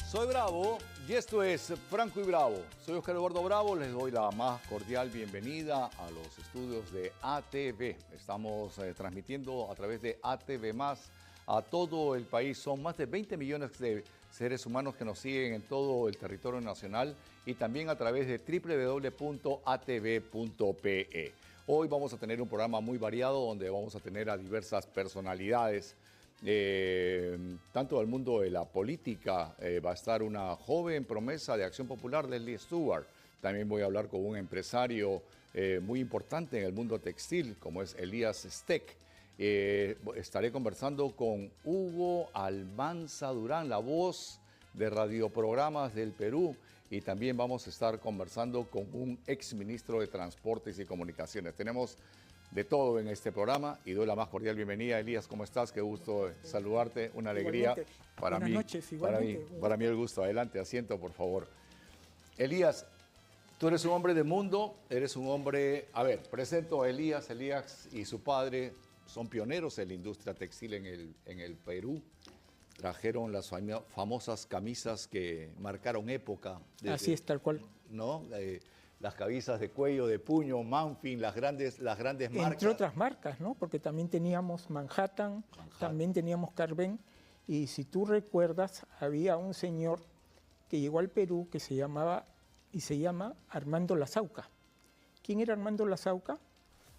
Soy Bravo y esto es Franco y Bravo. Soy Oscar Eduardo Bravo, les doy la más cordial bienvenida a los estudios de ATV. Estamos transmitiendo a través de ATV+, a todo el país. Son más de 20 millones de seres humanos que nos siguen en todo el territorio nacional y también a través de www.atv.pe. Hoy vamos a tener un programa muy variado donde vamos a tener a diversas personalidades, tanto del mundo de la política. Va a estar una joven promesa de Acción Popular, Leslie Stewart. También voy a hablar con un empresario muy importante en el mundo textil, como es Elías Steck. Estaré conversando con Hugo Almanza Durán, la voz de radioprogramas del Perú, y también vamos a estar conversando con un exministro de Transportes y Comunicaciones. Tenemos de todo en este programa y doy la más cordial bienvenida. Elías, ¿cómo estás? Qué gusto saludarte, una alegría para mí. Buenas noches, igualmente. Para mí el gusto. Adelante, asiento, por favor. Elías, tú eres un hombre de mundo, eres un hombre... A ver, presento a Elías. Elías y su padre son pioneros en la industria textil en el Perú. Trajeron las famosas camisas que marcaron época. Así es, tal cual. ¿No? Las camisas de cuello, de puño, Manfin, las grandes marcas. Entre otras marcas, ¿no? Porque también teníamos Manhattan, también teníamos Carven. Y si tú recuerdas, había un señor que llegó al Perú que se llama Armando Lazauca. ¿Quién era Armando Lazauca?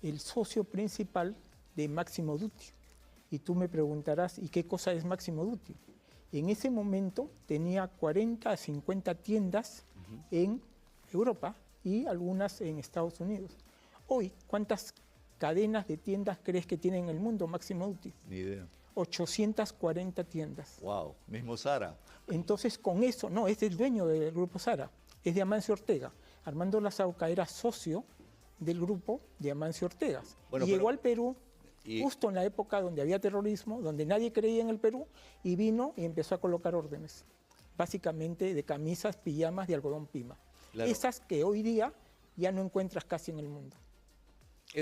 El socio principal de Máximo Dutti. Y tú me preguntarás, ¿y qué cosa es Máximo Dutti? En ese momento tenía 40 a 50 tiendas en Europa y algunas en Estados Unidos. Hoy, ¿cuántas cadenas de tiendas crees que tiene en el mundo Máximo Dutti? Ni idea. 840 tiendas. Wow, mismo Zara. Entonces, con eso, no, es el dueño del grupo Zara, es de Amancio Ortega. Armando Lazauca era socio del grupo de Amancio Ortega. Bueno, llegó al Perú justo en la época donde había terrorismo, donde nadie creía en el Perú, y vino y empezó a colocar órdenes, básicamente de camisas, pijamas de algodón pima. Claro. Esas que hoy día ya no encuentras casi en el mundo.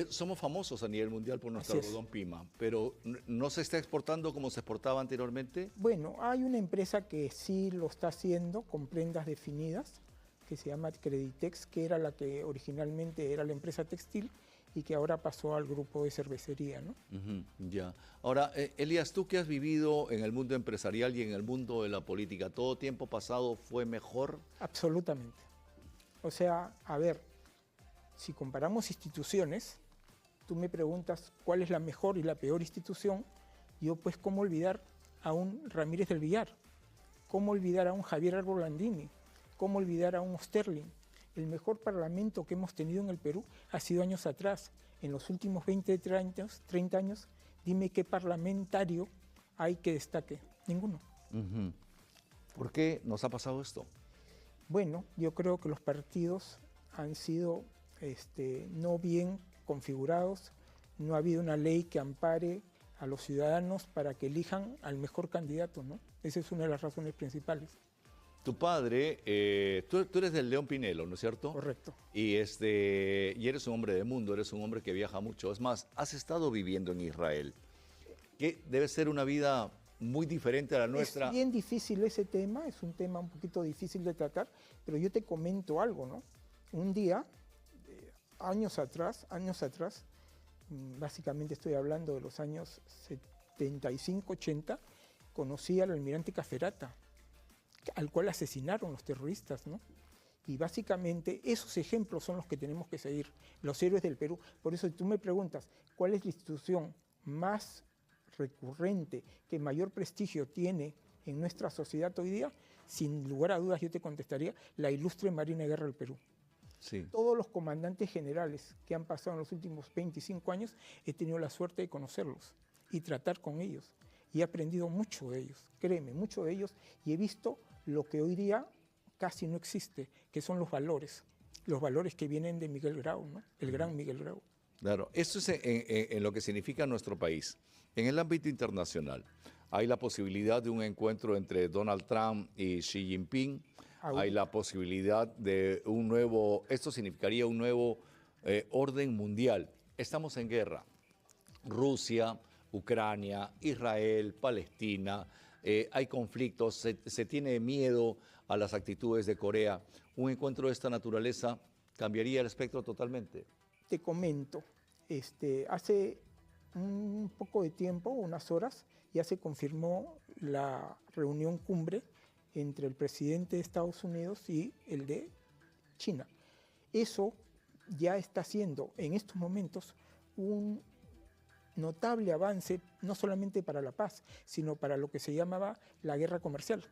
Somos famosos a nivel mundial por nuestro algodón pima, pero ¿no se está exportando como se exportaba anteriormente? Bueno, hay una empresa que sí lo está haciendo con prendas definidas, que se llama Creditex, que era la que originalmente era la empresa textil y que ahora pasó al grupo de cervecería, ¿no? Ya. Ahora, Elías, tú que has vivido en el mundo empresarial y en el mundo de la política, ¿todo tiempo pasado fue mejor? Absolutamente. O sea, a ver, si comparamos instituciones, tú me preguntas cuál es la mejor y la peor institución, yo pues cómo olvidar a un Ramírez del Villar, cómo olvidar a un Javier Arbolandini, cómo olvidar a un Sterling. El mejor parlamento que hemos tenido en el Perú ha sido años atrás. En los últimos 20, 30 años, dime qué parlamentario hay que destaque. Ninguno. ¿Por qué nos ha pasado esto? Bueno, yo creo que los partidos han sido no bien configurados, no ha habido una ley que ampare a los ciudadanos para que elijan al mejor candidato, ¿no? Esa es una de las razones principales. Tu padre, tú eres del León Pinelo, ¿no es cierto? Correcto. Y eres un hombre de mundo, eres un hombre que viaja mucho. Es más, has estado viviendo en Israel, que debe ser una vida muy diferente a la nuestra. Es bien difícil ese tema, es un tema un poquito difícil de tratar, pero yo te comento algo, ¿no? Un día, años atrás, básicamente estoy hablando de los años 75, 80, conocí al almirante Caferata, al cual asesinaron los terroristas, ¿no? Y básicamente esos ejemplos son los que tenemos que seguir, los héroes del Perú. Por eso tú me preguntas, ¿cuál es la institución más recurrente, que mayor prestigio tiene en nuestra sociedad hoy día? Sin lugar a dudas yo te contestaría, la ilustre Marina de Guerra del Perú. Sí. Todos los comandantes generales que han pasado en los últimos 25 años, he tenido la suerte de conocerlos y tratar con ellos. Y he aprendido mucho de ellos, créeme, mucho de ellos, y he visto lo que hoy día casi no existe, que son los valores que vienen de Miguel Grau, ¿no? El gran Miguel Grau. Claro, esto es en lo que significa nuestro país. En el ámbito internacional, hay la posibilidad de un encuentro entre Donald Trump y Xi Jinping, hay la posibilidad de esto significaría un nuevo orden mundial. Estamos en guerra. Rusia, Ucrania, Israel, Palestina, hay conflictos, se tiene miedo a las actitudes de Corea. ¿Un encuentro de esta naturaleza cambiaría el espectro totalmente? Te comento, hace un poco de tiempo, unas horas, ya se confirmó la reunión cumbre entre el presidente de Estados Unidos y el de China. Eso ya está siendo en estos momentos un notable avance, no solamente para la paz, sino para lo que se llamaba la guerra comercial.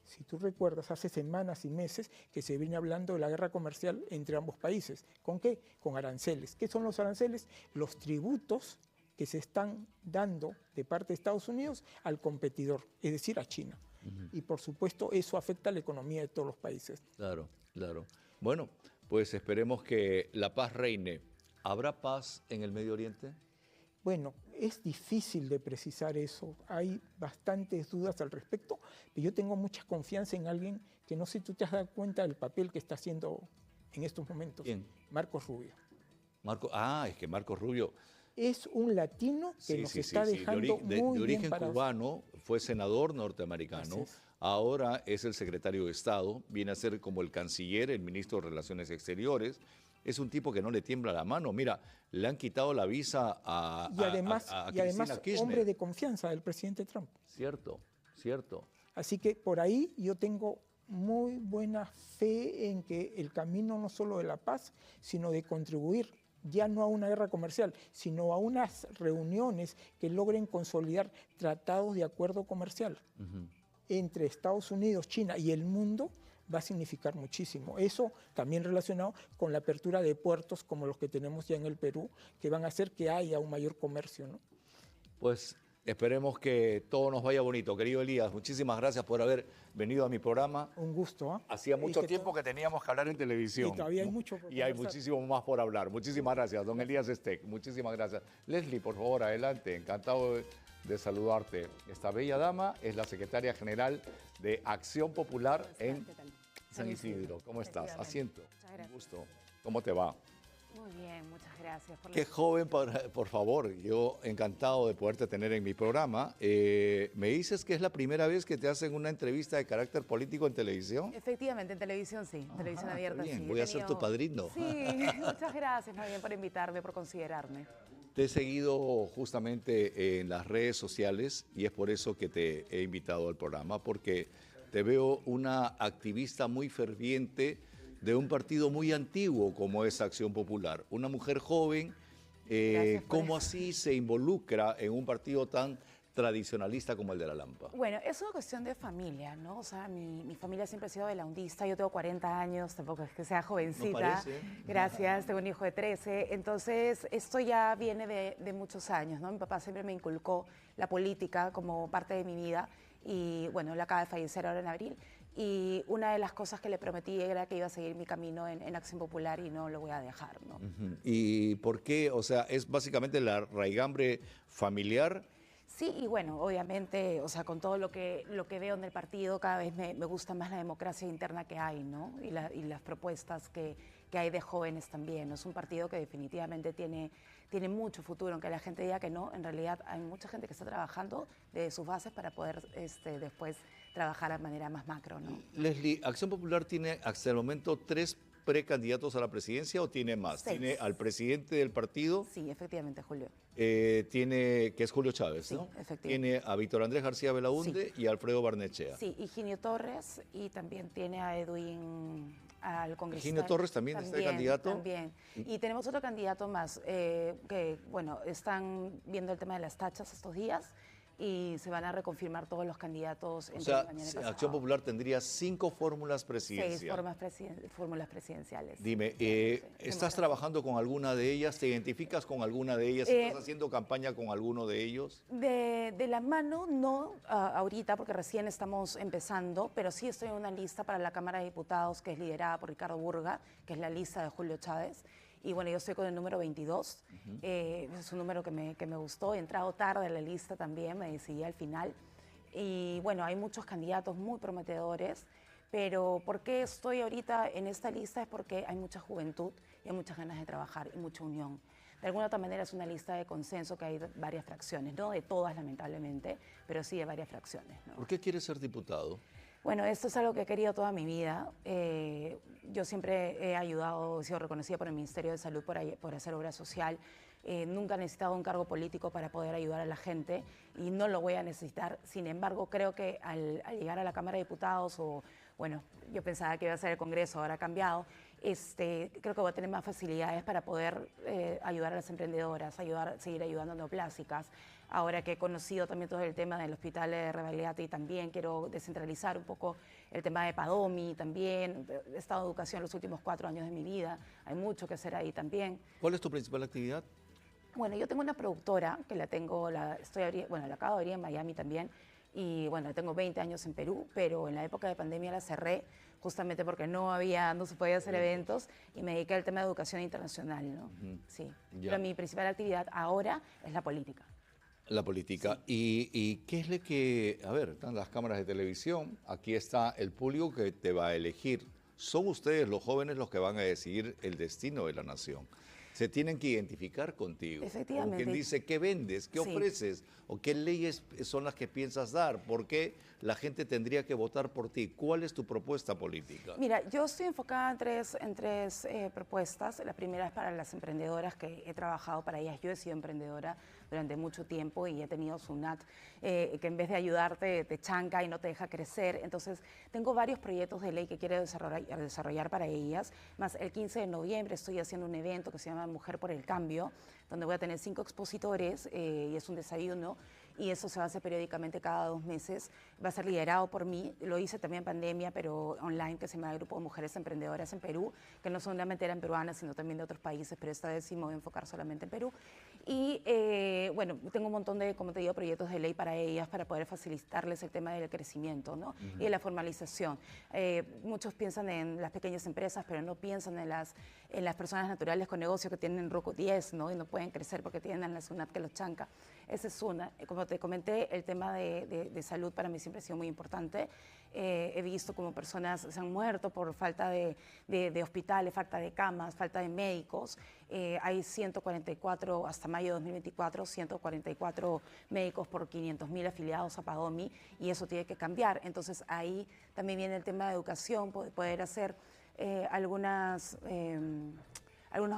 Si tú recuerdas, hace semanas y meses que se viene hablando de la guerra comercial entre ambos países. ¿Con qué? Con aranceles. ¿Qué son los aranceles? Los tributos que se están dando de parte de Estados Unidos al competidor, es decir, a China. Y por supuesto eso afecta a la economía de todos los países. Claro, claro. Bueno, pues esperemos que la paz reine. ¿Habrá paz en el Medio Oriente? Bueno, es difícil de precisar eso, hay bastantes dudas al respecto, pero yo tengo mucha confianza en alguien que no sé si tú te has dado cuenta del papel que está haciendo en estos momentos. ¿Quién? Marcos Rubio. Es que Marcos Rubio... Es un latino que nos está dejando de muy origen bien parados. cubano, fue senador norteamericano, ahora es el secretario de Estado, viene a ser como el canciller, el ministro de Relaciones Exteriores. Es un tipo que no le tiembla la mano. Mira, le han quitado la visa a además Kirchner. Hombre de confianza del presidente Trump. Cierto, cierto. Así que por ahí yo tengo muy buena fe en que el camino no solo de la paz, sino de contribuir ya no a una guerra comercial, sino a unas reuniones que logren consolidar tratados de acuerdo comercial entre Estados Unidos, China y el mundo, va a significar muchísimo. Eso también relacionado con la apertura de puertos como los que tenemos ya en el Perú, que van a hacer que haya un mayor comercio, ¿no? Pues esperemos que todo nos vaya bonito. Querido Elías, muchísimas gracias por haber venido a mi programa. Un gusto. Hacía mucho tiempo que teníamos que hablar en televisión. Y todavía hay mucho por Y hay conversar. muchísimo más por hablar. Muchísimas gracias, don Elías Steck. Muchísimas gracias. Leslie, por favor, adelante. Encantado de saludarte. Esta bella dama es la secretaria general de Acción Popular en San Isidro. ¿Cómo estás? Asiento. Un gusto. ¿Cómo te va? Muy bien, muchas gracias. Qué joven, por favor. Yo encantado de poderte tener en mi programa. Me dices que es la primera vez que te hacen una entrevista de carácter político en televisión. Efectivamente, en televisión sí, en televisión abierta bien. sí. Voy a ser tu padrino. Sí, muchas gracias más bien por invitarme, por considerarme. Te he seguido justamente en las redes sociales y es por eso que te he invitado al programa, porque te veo una activista muy ferviente de un partido muy antiguo como es Acción Popular. Una mujer joven, ¿cómo así se involucra en un partido tan tradicionalista como el de la Lampa? Bueno, es una cuestión de familia, ¿no? O sea, mi familia siempre ha sido belaundista, yo tengo 40 años, tampoco es que sea jovencita. No parece. Gracias, tengo un hijo de 13, entonces esto ya viene de muchos años, ¿no? Mi papá siempre me inculcó la política como parte de mi vida y bueno, él acaba de fallecer ahora en abril. Y una de las cosas que le prometí era que iba a seguir mi camino en Acción Popular y no lo voy a dejar, ¿no? ¿Y por qué? O sea, ¿es básicamente la raigambre familiar? Sí, y bueno, obviamente, o sea, con todo lo que veo en el partido, cada vez me gusta más la democracia interna que hay, ¿no? Y las propuestas que hay de jóvenes también. Es un partido que definitivamente tiene mucho futuro, aunque la gente diga que no, en realidad hay mucha gente que está trabajando desde sus bases para poder después trabajar de manera más macro, ¿no? Leslie, ¿Acción Popular tiene hasta el momento 3 precandidatos a la presidencia o tiene más? 6. Tiene al presidente del partido. Sí, efectivamente, Julio. Que es Julio Chávez, Sí, ¿no? efectivamente. Tiene a Víctor Andrés García Belaúnde y a Alfredo Barnechea. Sí, Higinio Torres y también tiene a Edwin, al congresista. ¿Higinio Torres también está de candidato? También. Y tenemos otro candidato más que, bueno, están viendo el tema de las tachas estos días y se van a reconfirmar todos los candidatos. O sea, Acción Popular tendría 5 fórmulas presidenciales. 6 fórmulas presidenciales. Dime, ¿estás trabajando con alguna de ellas? ¿Te identificas con alguna de ellas? ¿Estás haciendo campaña con alguno de ellos? De la mano, no ahorita, porque recién estamos empezando, pero sí estoy en una lista para la Cámara de Diputados que es liderada por Ricardo Burga, que es la lista de Julio Chávez. Y bueno, yo estoy con el número 22, es un número que me gustó, he entrado tarde a la lista también, me decidí al final. Y bueno, hay muchos candidatos muy prometedores, pero ¿por qué estoy ahorita en esta lista? Es porque hay mucha juventud y hay muchas ganas de trabajar y mucha unión. de alguna otra manera es una lista de consenso que hay varias fracciones, no de todas lamentablemente, pero sí de varias fracciones, ¿no? ¿Por qué quieres ser diputado? Bueno, esto es algo que he querido toda mi vida. Yo siempre he ayudado, he sido reconocida por el Ministerio de Salud por hacer obra social. Nunca he necesitado un cargo político para poder ayudar a la gente y no lo voy a necesitar. Sin embargo, creo que al llegar a la Cámara de Diputados, bueno, yo pensaba que iba a ser el Congreso, ahora ha cambiado, creo que voy a tener más facilidades para poder ayudar a las emprendedoras, seguir ayudando a neoplásicas. Ahora que he conocido también todo el tema del hospital de Rebagliati, también quiero descentralizar un poco el tema de Padomi también. He estado en educación los últimos 4 años de mi vida, hay mucho que hacer ahí también. ¿Cuál es tu principal actividad? Bueno, yo tengo una productora que la acabo de abrir en Miami también, y bueno, tengo 20 años en Perú, pero en la época de pandemia la cerré justamente porque no se podía hacer eventos y me dediqué al tema de educación internacional, ¿no? Sí, pero mi principal actividad ahora es la política. La política. Sí. ¿Y qué es lo que, a ver, están las cámaras de televisión, aquí está el público que te va a elegir. Son ustedes, los jóvenes, los que van a decidir el destino de la nación. Se tienen que identificar contigo. Efectivamente. O quien dice qué vendes, qué ofreces, o qué leyes son las que piensas dar, por qué la gente tendría que votar por ti. ¿Cuál es tu propuesta política? Mira, yo estoy enfocada en tres propuestas. La primera es para las emprendedoras, que he trabajado para ellas. Yo he sido emprendedora durante mucho tiempo y he tenido SUNAT, que en vez de ayudarte te chanca y no te deja crecer. Entonces, tengo varios proyectos de ley que quiero desarrollar para ellas. Más el 15 de noviembre estoy haciendo un evento que se llama Mujer por el Cambio, donde voy a tener 5 expositores y es un desayuno. Y eso se va a hacer periódicamente cada 2 meses. Va a ser liderado por mí, lo hice también en pandemia, pero online, que se llama Grupo de Mujeres Emprendedoras en Perú, que no solamente eran peruanas, sino también de otros países, pero esta vez sí me voy a enfocar solamente en Perú. Y bueno, tengo un montón de, como te digo, proyectos de ley para ellas, para poder facilitarles el tema del crecimiento, ¿no? Y de la formalización. Muchos piensan en las pequeñas empresas, pero no piensan en las personas naturales con negocio que tienen RUC 10, ¿no? Y no pueden crecer porque tienen la SUNAT que los chanca. Esa es una. Como te comenté, el tema de salud para mí siempre ha sido muy importante. He visto como personas se han muerto por falta de hospitales, falta de camas, falta de médicos. Hay 144, hasta mayo de 2024, 144 médicos por 500.000 afiliados a Padomi, y eso tiene que cambiar. Entonces ahí también viene el tema de educación, poder hacer algunos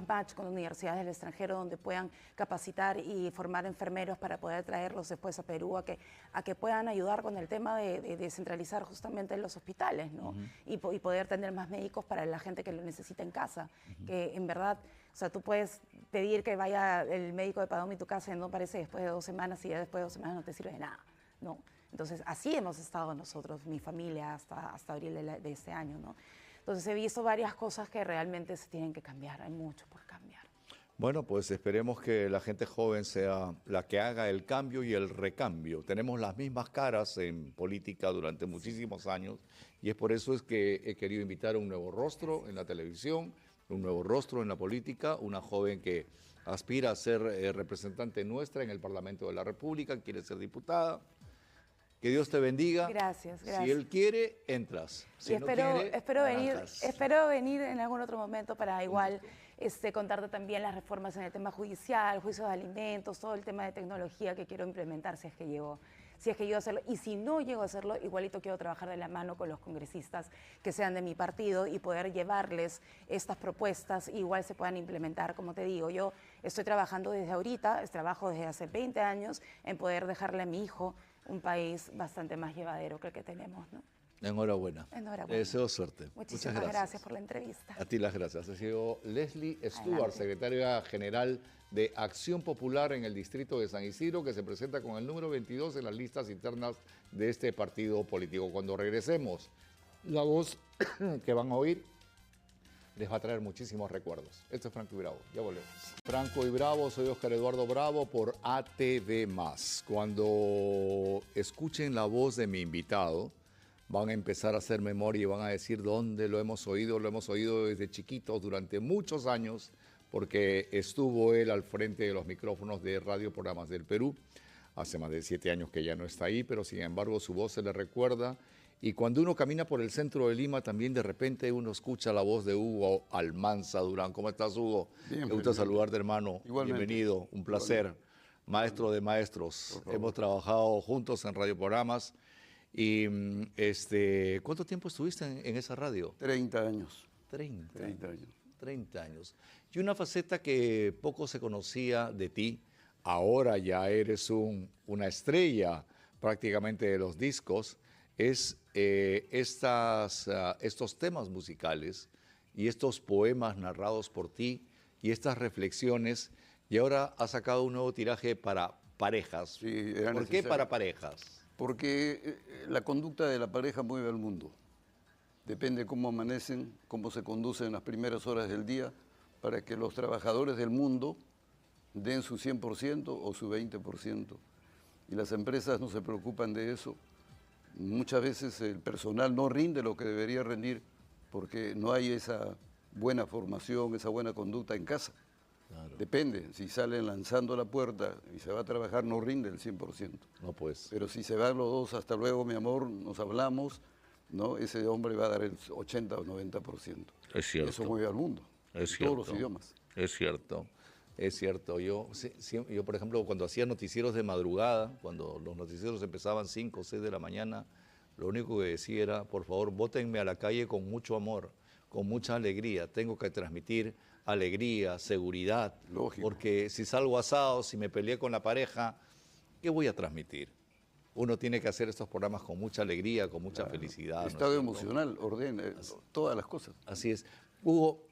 match con universidades del extranjero donde puedan capacitar y formar enfermeros para poder traerlos después a Perú, a que puedan ayudar con el tema de descentralizar justamente los hospitales, ¿no? Y poder tener más médicos para la gente que lo necesita en casa, que en verdad, o sea, tú puedes pedir que vaya el médico de Padomi a tu casa y no aparece después de 2 semanas, y ya después de 2 semanas no te sirve de nada, ¿no? Entonces, así hemos estado nosotros, mi familia, hasta abril de este año, ¿no? Entonces he visto varias cosas que realmente se tienen que cambiar, hay mucho por cambiar. Bueno, pues esperemos que la gente joven sea la que haga el cambio y el recambio. Tenemos las mismas caras en política durante muchísimos años, y es por eso es que he querido invitar a un nuevo rostro en la televisión, un nuevo rostro en la política, una joven que aspira a ser representante nuestra en el Parlamento de la República, quiere ser diputada. Que Dios te bendiga. Gracias, gracias. Si Él quiere, entras. Si y no quiere, espero venir en algún otro momento para igual contarte también las reformas en el tema judicial, juicios de alimentos, todo el tema de tecnología que quiero implementar si es que llego a hacerlo. Y si no llego a hacerlo, igualito quiero trabajar de la mano con los congresistas que sean de mi partido y poder llevarles estas propuestas, igual se puedan implementar. Como te digo, yo estoy trabajando desde ahorita, trabajo desde hace 20 años en poder dejarle a mi hijo un país bastante más llevadero que el que tenemos, ¿no? Enhorabuena. Enhorabuena. Te deseo suerte. Muchísimas gracias por la entrevista. A ti las gracias. Ha sido Leslie Stuart, secretaria general de Acción Popular en el distrito de San Isidro, que se presenta con el número 22 en las listas internas de este partido político. Cuando regresemos, la voz que van a oír les va a traer muchísimos recuerdos. Esto es Franco y Bravo. Ya volvemos. Franco y Bravo, soy Oscar Eduardo Bravo por ATV+. Cuando escuchen la voz de mi invitado, van a empezar a hacer memoria y van a decir dónde lo hemos oído desde chiquitos durante muchos años, porque estuvo él al frente de los micrófonos de Radio Programas del Perú. Hace más de 7 años que ya no está ahí, pero sin embargo su voz se le recuerda Y cuando uno camina por el centro de Lima, también de repente uno escucha la voz de Hugo Almanza Durán. ¿Cómo estás, Hugo? Bien, Me gusta Felipe. saludarte, hermano. Igualmente. Bienvenido, un placer. Maestro de maestros. Hemos trabajado juntos en radioprogramas. Y, ¿cuánto tiempo estuviste en esa radio? 30 años. 30. 30 años. 30 años. Y una faceta que poco se conocía de ti, ahora ya eres una estrella prácticamente de los discos, es estos temas musicales y estos poemas narrados por ti y estas reflexiones. Y ahora has sacado un nuevo tiraje para parejas. Sí, era ¿Por qué necesario. para parejas? Porque la conducta de la pareja mueve al mundo. Depende cómo amanecen, cómo se conducen las primeras horas del día, para que los trabajadores del mundo den su 100% o su 20%. Y las empresas no se preocupan de eso. Muchas veces el personal no rinde lo que debería rendir porque no hay esa buena formación, esa buena conducta en casa. Claro. Depende, si salen lanzando la puerta y se va a trabajar, no rinde el 100%. No, pues. Pero si se van los dos, hasta luego, mi amor, nos hablamos, ¿no? Ese hombre va a dar el 80 o 90%. Es cierto. Eso mueve al mundo, Es en cierto. todos los idiomas. Es cierto, es cierto. Yo, por ejemplo, cuando hacía noticieros de madrugada, cuando los noticieros empezaban 5 o 6 de la mañana, lo único que decía era, por favor, bótenme a la calle con mucho amor, con mucha alegría. Tengo que transmitir alegría, seguridad. Lógico. Porque si salgo asado, si me peleé con la pareja, ¿qué voy a transmitir? Uno tiene que hacer estos programas con mucha alegría, con mucha felicidad. ¿no es Estado cierto? emocional, ordena, todas las cosas. Así es. Hugo,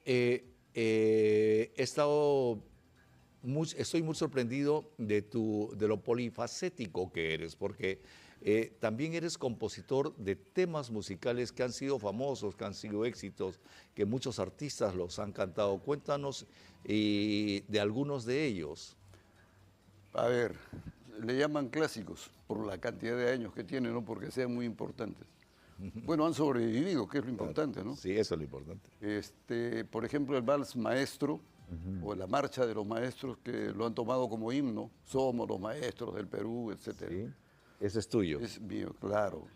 estoy muy sorprendido de lo polifacético que eres, porque también eres compositor de temas musicales que han sido famosos, que han sido éxitos, que muchos artistas los han cantado. Cuéntanos de algunos de ellos. A ver, le llaman clásicos por la cantidad de años que tienen, no porque sean muy importantes. Bueno, han sobrevivido, que es lo importante, ¿no? Sí, eso es lo importante. Por ejemplo, el Vals Maestro, o la Marcha de los Maestros, que lo han tomado como himno. Somos los maestros del Perú, etc. Sí, ese es tuyo. Es mío, claro.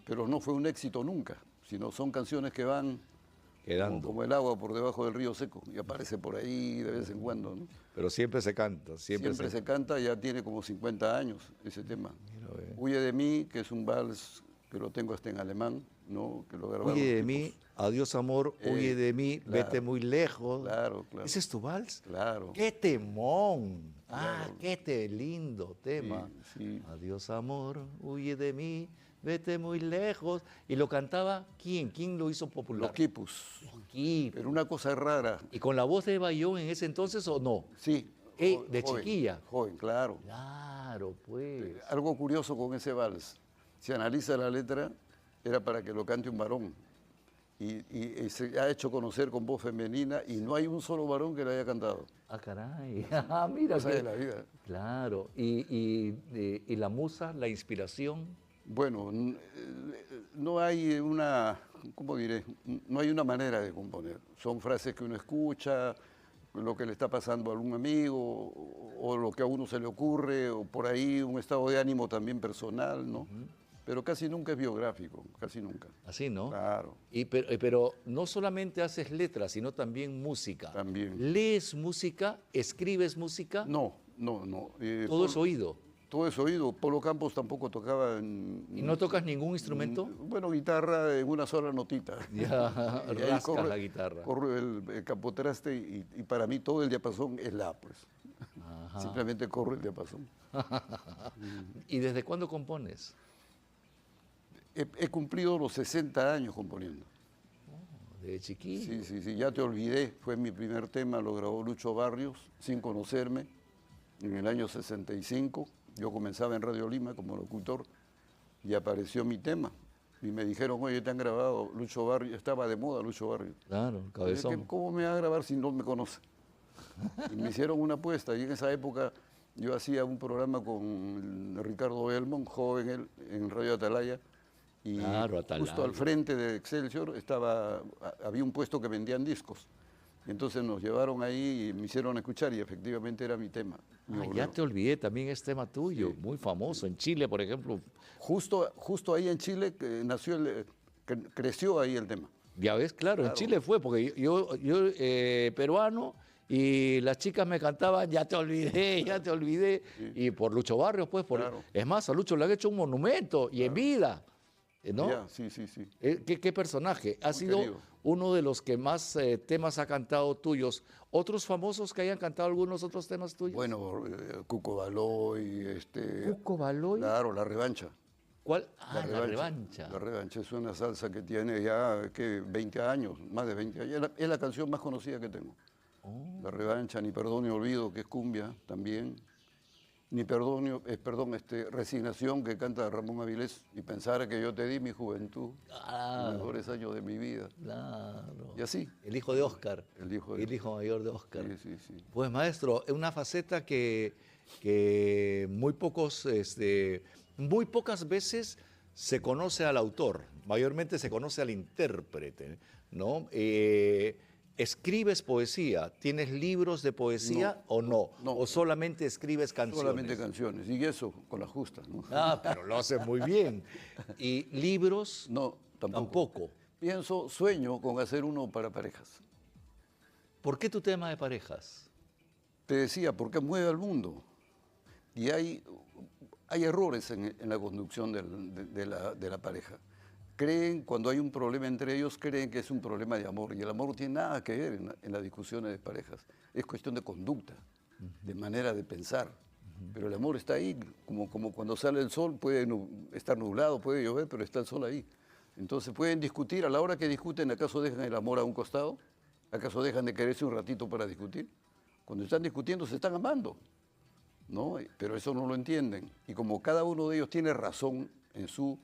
Pero no fue un éxito nunca, sino son canciones que van Quedando. como el agua por debajo del río seco y aparece por ahí de vez en cuando, ¿no? Pero siempre se canta, Siempre se canta, ya tiene como 50 años ese tema. Mira, ve. Huye de mí, que es un vals que lo tengo hasta en alemán, ¿no? Que lo grabaron Huye de los mí, tipos. adiós amor, huye de mí, claro, vete muy lejos. Claro, claro. ¿Ese es tu vals? Claro. ¡Qué temón! Claro. ¡Qué lindo tema! Sí, sí. Adiós amor, huye de mí, vete muy lejos. ¿Y lo cantaba quién? ¿Quién lo hizo popular? Los quipus. Los Quipus. Pero una cosa rara, ¿Y con la voz de Bayón en ese entonces o no? sí. De chiquilla. Joven, claro. Claro, pues. Algo curioso con ese vals, si analiza la letra, era para que lo cante un varón. Y se ha hecho conocer con voz femenina y no hay un solo varón que lo haya cantado. Ah, caray. Ah, mira. Cosa de la vida. Claro. ¿Y la musa, la inspiración? Bueno, no hay una, ¿cómo diré? No hay una manera de componer. Son frases que uno escucha, lo que le está pasando a algún amigo, o lo que a uno se le ocurre, o por ahí un estado de ánimo también personal, ¿no? Pero casi nunca es biográfico, casi nunca. Así, ¿no? Claro. Pero no solamente haces letras, sino también música. También. ¿Lees música? ¿Escribes música? No. Todo es oído. Todo es oído. Polo Campos tampoco tocaba. ¿Y no tocas ningún instrumento? Bueno, guitarra en una sola notita. Ya, Y ahí rascas la guitarra. Corro el capotraste y para mí todo el diapasón es la, pues. Ajá. Simplemente corro el diapasón. ¿Y desde cuándo compones? He cumplido los 60 años componiendo. ¿De chiquillo? Sí, ya te olvidé. Fue mi primer tema, lo grabó Lucho Barrios, sin conocerme, en el año 65. Yo comenzaba en Radio Lima como locutor y apareció mi tema. Y me dijeron, oye, te han grabado Lucho Barrios. Estaba de moda Lucho Barrios. Claro, Dije, cabezón. ¿cómo me va a grabar si no me conoce? Y me hicieron una apuesta. Y en esa época yo hacía un programa con Ricardo Belmont, joven él, en Radio Atalaya. Y Claro, Atalaya. justo al frente de Excelsior había un puesto que vendían discos. Entonces nos llevaron ahí y me hicieron escuchar y efectivamente era mi tema. mi Ah, ya bolero. te olvidé, también es tema tuyo, Sí. muy famoso. En Chile, por ejemplo, Justo ahí en Chile creció ahí el tema. ya ves, claro, en Claro. Chile fue, porque yo peruano, y las chicas me cantaban, ya te olvidé, ya te olvidé. Y por Lucho Barrios, pues, Claro. es más, a Lucho le han hecho un monumento, y en vida, ¿no? Ya, sí, sí, sí. ¿Qué personaje? Ha Muy sido querido. uno de los que más temas ha cantado tuyos. ¿Otros famosos que hayan cantado algunos otros temas tuyos? Bueno, Cuco Baloy, Cuco Baloy. claro, La Revancha. ¿Cuál? Ah, la revancha. La Revancha es una salsa que tiene ya, ¿qué? 20 años, más de 20 años. Es la canción más conocida que tengo. Oh. La Revancha, Ni Perdón ni Olvido, que es cumbia también. Ni Perdón, Resignación, que canta Ramón Avilés. Y pensar que yo te di mi juventud, los Ah, mejores años de mi vida. claro. Y así. El hijo de Oscar. El hijo de- El hijo mayor de Oscar. Sí, sí, sí. Pues maestro, es una faceta que muy pocas veces se conoce al autor, mayormente se conoce al intérprete, ¿no? ¿Escribes poesía? ¿Tienes libros de poesía o no? no. ¿O solamente escribes canciones? Solamente canciones. Y eso, con la justa, ¿no? Ah, pero lo haces muy bien. ¿Y libros? No, Tampoco. Sueño con hacer uno para parejas. ¿Por qué tu tema de parejas? Te decía, porque mueve al mundo. Y hay errores en la conducción de la pareja. Cuando hay un problema entre ellos, creen que es un problema de amor. Y el amor no tiene nada que ver en las discusiones de parejas. Es cuestión de conducta, de manera de pensar. Pero el amor está ahí, como cuando sale el sol, puede estar nublado, puede llover, pero está el sol ahí. Entonces pueden discutir. A la hora que discuten, ¿acaso dejan el amor a un costado? ¿Acaso dejan de quererse un ratito para discutir? Cuando están discutiendo, se están amando, ¿no? Pero eso no lo entienden. Y como cada uno de ellos tiene razón en su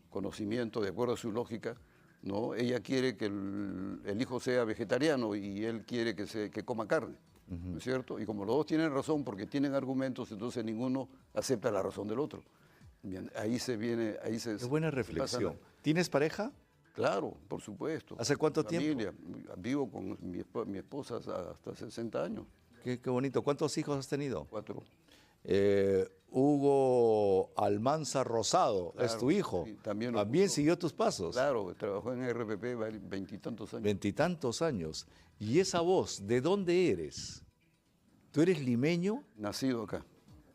conocimiento, de acuerdo a su lógica, ¿no? Ella quiere que el hijo sea vegetariano y él quiere que coma carne, ¿no es cierto? Y como los dos tienen razón porque tienen argumentos, entonces ninguno acepta la razón del otro. Bien, ahí se Qué buena se pasa reflexión. ¿Tienes pareja? Claro, por supuesto. ¿Hace cuánto Familia. Vivo con mi esposa hasta 60 años, Qué bonito. ¿Cuántos hijos has tenido? 4. Hugo Almanza Rosado es Claro, tu hijo. sí, también Siguió tus pasos. Claro, trabajó en RPP 20 y tantos años. 20 y tantos años. ¿Y esa voz, de dónde eres? ¿Tú eres limeño? Nacido acá,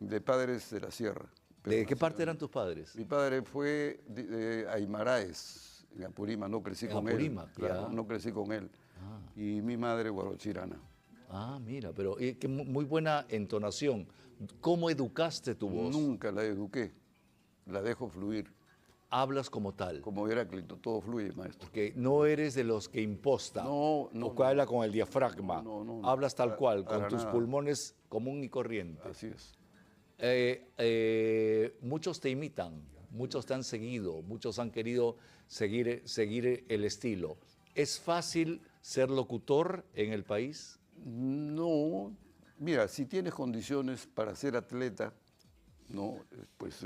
de padres de la sierra. pero ¿De qué nacido parte en- eran tus padres? Mi padre fue de Aymaraes, en Apurímac, no crecí En con Apurímac, él. Claro, ya. no crecí con él. Y mi madre, guarochirana. Ah, mira, pero qué muy buena entonación. ¿Cómo educaste tu voz? Nunca la eduqué, la dejo fluir. Hablas como tal. Como Heráclito, todo fluye, maestro. Que no eres de los que imposta. No, o que habla con el diafragma. No, Hablas tal cual, con para tus nada. pulmones común y corriente. Así es. Muchos te imitan, muchos te han seguido, muchos han querido seguir el estilo. ¿Es fácil ser locutor en el país? No, mira, si tienes condiciones para ser atleta, ¿no? Pues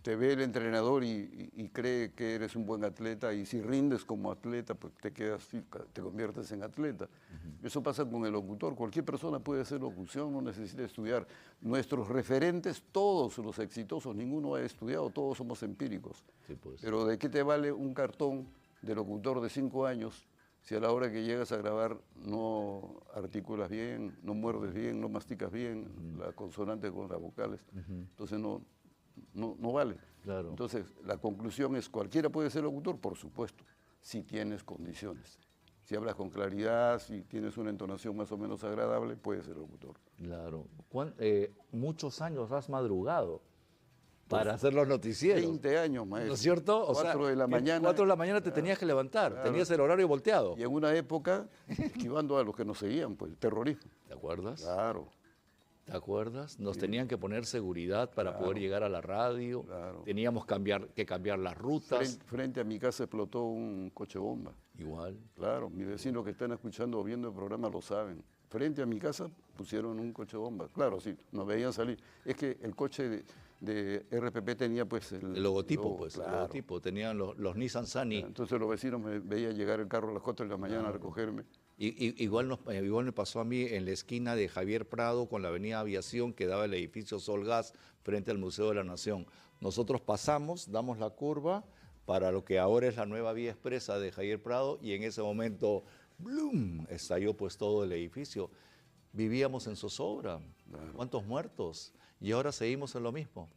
te ve el entrenador y cree que eres un buen atleta y si rindes como atleta, pues te conviertes en atleta. Eso pasa con el locutor. Cualquier persona puede hacer locución, no necesita estudiar. Nuestros referentes, todos los exitosos, ninguno ha estudiado, todos somos empíricos. Sí, pues. Pero ¿de qué te vale un cartón de locutor de 5 años si a la hora que llegas a grabar no articulas bien, no muerdes bien, no masticas bien las consonantes con las vocales? Entonces no vale. Claro. Entonces la conclusión es, ¿cualquiera puede ser locutor? Por supuesto, si tienes condiciones. Si hablas con claridad, si tienes una entonación más o menos agradable, puedes ser locutor. Claro. Muchos años has madrugado para hacer los noticieros. 20 años, maestro. ¿No es cierto? 4 de la mañana. 4 de la mañana te tenías que levantar, tenías el horario volteado. Y en una época, esquivando a los que nos seguían, pues, terrorismo. ¿Te acuerdas? Claro. ¿Te acuerdas? Nos tenían que poner seguridad para poder llegar a la radio. Claro. Teníamos que cambiar las rutas. Frente a mi casa explotó un coche bomba. Igual. Claro, mis vecinos que están escuchando o viendo el programa lo saben. Frente a mi casa pusieron un coche bomba. Claro, sí, nos veían salir. Es que el coche de RPP tenía pues El logotipo, logo, pues. claro. El logotipo. Tenían los Nissan Sunny. Entonces los vecinos me veían llegar el carro a las 4 de la mañana a recogerme. Igual me pasó a mí en la esquina de Javier Prado con la avenida Aviación, que daba el edificio Solgas frente al Museo de la Nación. Nosotros pasamos, damos la curva para lo que ahora es la nueva vía expresa de Javier Prado, y en ese momento, ¡blum!, estalló pues todo el edificio. Vivíamos en zozobra. Claro. ¿Cuántos muertos? Y ahora seguimos en lo mismo.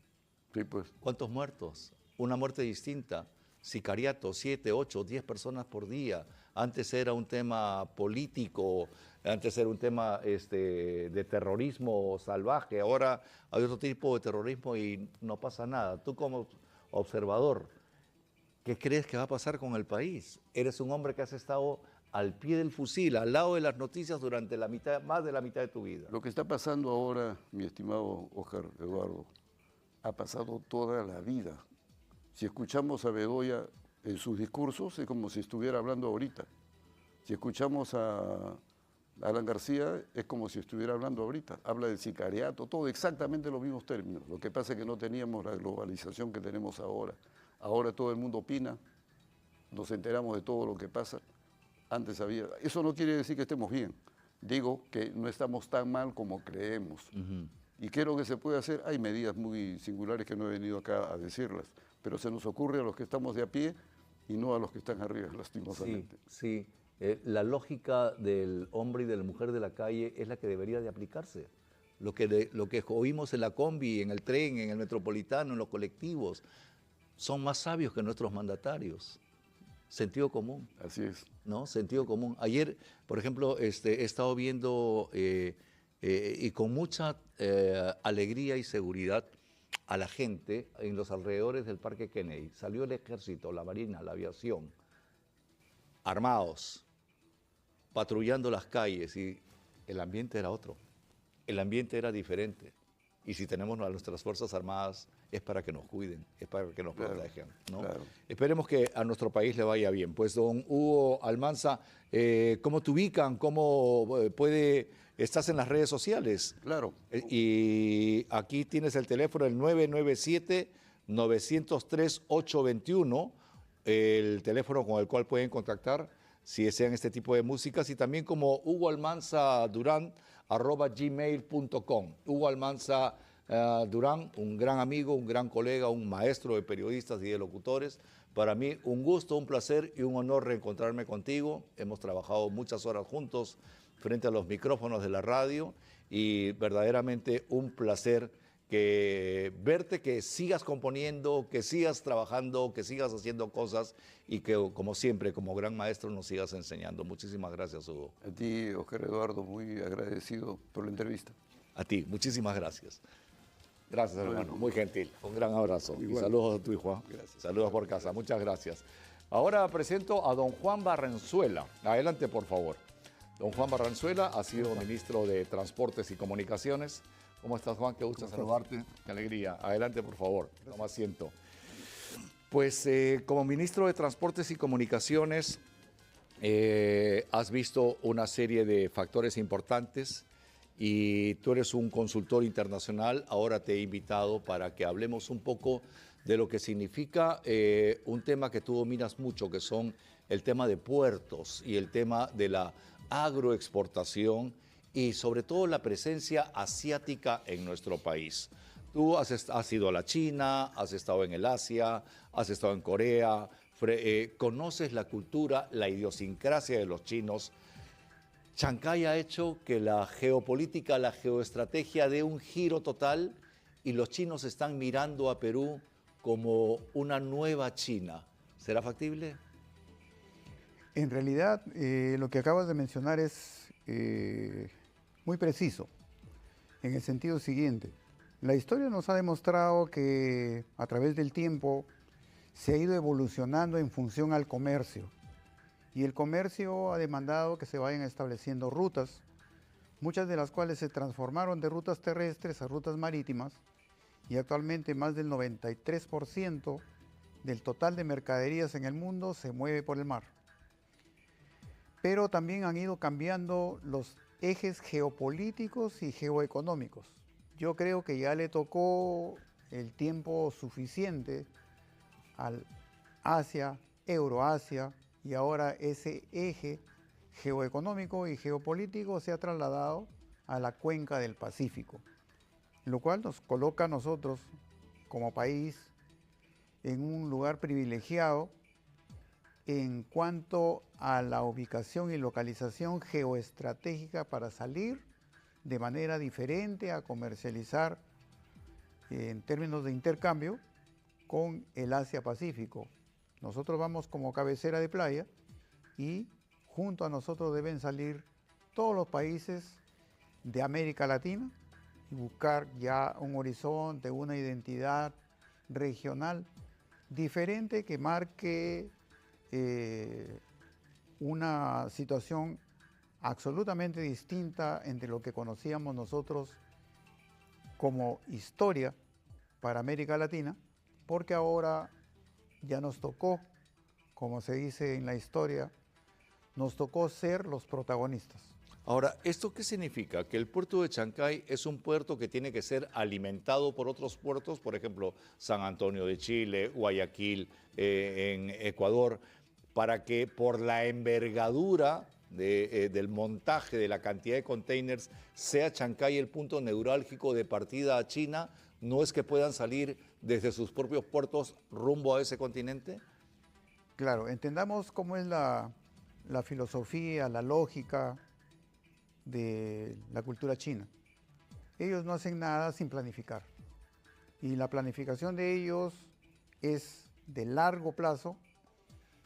Sí, pues. ¿Cuántos muertos? Una muerte distinta. Sicariato, 7, 8, 10 personas por día. Antes era un tema político, antes era un tema de terrorismo salvaje. Ahora hay otro tipo de terrorismo y no pasa nada. Tú como observador, ¿qué crees que va a pasar con el país? Eres un hombre que has estado al pie del fusil, al lado de las noticias durante más de la mitad de tu vida. Lo que está pasando ahora, mi estimado Oscar Eduardo, ha pasado toda la vida. Si escuchamos a Bedoya en sus discursos, es como si estuviera hablando ahorita. Si escuchamos a Alan García, es como si estuviera hablando ahorita. Habla del sicariato, todo exactamente los mismos términos. Lo que pasa es que no teníamos la globalización que tenemos ahora. Ahora todo el mundo opina, nos enteramos de todo lo que pasa. Antes había... Eso no quiere decir que estemos bien. Digo que no estamos tan mal como creemos. ¿Y qué es lo que se puede hacer? Hay medidas muy singulares que no he venido acá a decirlas, pero se nos ocurre a los que estamos de a pie y no a los que están arriba, lastimosamente. Sí. La lógica del hombre y de la mujer de la calle es la que debería de aplicarse. Lo que oímos en la combi, en el tren, en el metropolitano, en los colectivos, son más sabios que nuestros mandatarios. Sentido común. Así es. ¿No? Sentido común. Ayer, por ejemplo, he estado viendo y con mucha alegría y seguridad a la gente en los alrededores del Parque Kennedy. Salió el ejército, la marina, la aviación, armados, patrullando las calles, y el ambiente era otro. El ambiente era diferente. Y si tenemos a nuestras Fuerzas Armadas, es para que nos cuiden, es para que nos protejan, ¿no? Claro. Esperemos que a nuestro país le vaya bien. Pues, don Hugo Almanza, ¿cómo te ubican? ¿Cómo estás en las redes sociales? Claro. Y aquí tienes el teléfono, el 997-903-821, el teléfono con el cual pueden contactar si desean este tipo de músicas, y también como Hugo Almanza Durán, @gmail.com. Hugo Almanza Durán, un gran amigo, un gran colega, un maestro de periodistas y de locutores. Para mí un gusto, un placer y un honor reencontrarme contigo. Hemos trabajado muchas horas juntos frente a los micrófonos de la radio, y verdaderamente un placer verte, que sigas componiendo, que sigas trabajando, que sigas haciendo cosas, y que, como siempre, como gran maestro, nos sigas enseñando. Muchísimas gracias, Hugo. A ti, Oscar Eduardo, muy agradecido por la entrevista. A ti, muchísimas gracias. Gracias, hermano, muy gentil. Un gran abrazo. Igual. Y saludos a tu hijo. Gracias. Saludos por casa, muchas gracias. Ahora presento a don Juan Barranzuela. Adelante, por favor. Don Juan Barranzuela ha sido ministro de Transportes y Comunicaciones. ¿Cómo estás, Juan? Qué gusto saludarte. Qué alegría. Adelante, por favor. Toma asiento. Pues como ministro de Transportes y Comunicaciones has visto una serie de factores importantes, y tú eres un consultor internacional. Ahora te he invitado para que hablemos un poco de lo que significa un tema que tú dominas mucho, que son el tema de puertos y el tema de la agroexportación, y sobre todo la presencia asiática en nuestro país. Tú has ido a la China, has estado en el Asia, has estado en Corea, conoces la cultura, la idiosincrasia de los chinos. Chancay ha hecho que la geopolítica, la geoestrategia dé un giro total, y los chinos están mirando a Perú como una nueva China. ¿Será factible? En realidad, lo que acabas de mencionar es muy preciso, en el sentido siguiente. La historia nos ha demostrado que a través del tiempo se ha ido evolucionando en función al comercio, y el comercio ha demandado que se vayan estableciendo rutas, muchas de las cuales se transformaron de rutas terrestres a rutas marítimas, y actualmente más del 93% del total de mercaderías en el mundo se mueve por el mar. Pero también han ido cambiando los ejes geopolíticos y geoeconómicos. Yo creo que ya le tocó el tiempo suficiente al Asia, Euroasia, y ahora ese eje geoeconómico y geopolítico se ha trasladado a la cuenca del Pacífico, lo cual nos coloca a nosotros como país en un lugar privilegiado en cuanto a la ubicación y localización geoestratégica para salir de manera diferente a comercializar en términos de intercambio con el Asia-Pacífico. Nosotros vamos como cabecera de playa y junto a nosotros deben salir todos los países de América Latina y buscar ya un horizonte, una identidad regional diferente que marque una situación absolutamente distinta entre lo que conocíamos nosotros como historia para América Latina, porque ahora ya nos tocó, como se dice en la historia, nos tocó ser los protagonistas. Ahora, ¿esto qué significa? Que el puerto de Chancay es un puerto que tiene que ser alimentado por otros puertos, por ejemplo, San Antonio de Chile, Guayaquil en Ecuador, para que por la envergadura del montaje de la cantidad de containers sea Chancay el punto neurálgico de partida a China, ¿no es que puedan salir desde sus propios puertos rumbo a ese continente? Claro, entendamos cómo es la filosofía, la lógica de la cultura china. Ellos no hacen nada sin planificar. Y la planificación de ellos es de largo plazo,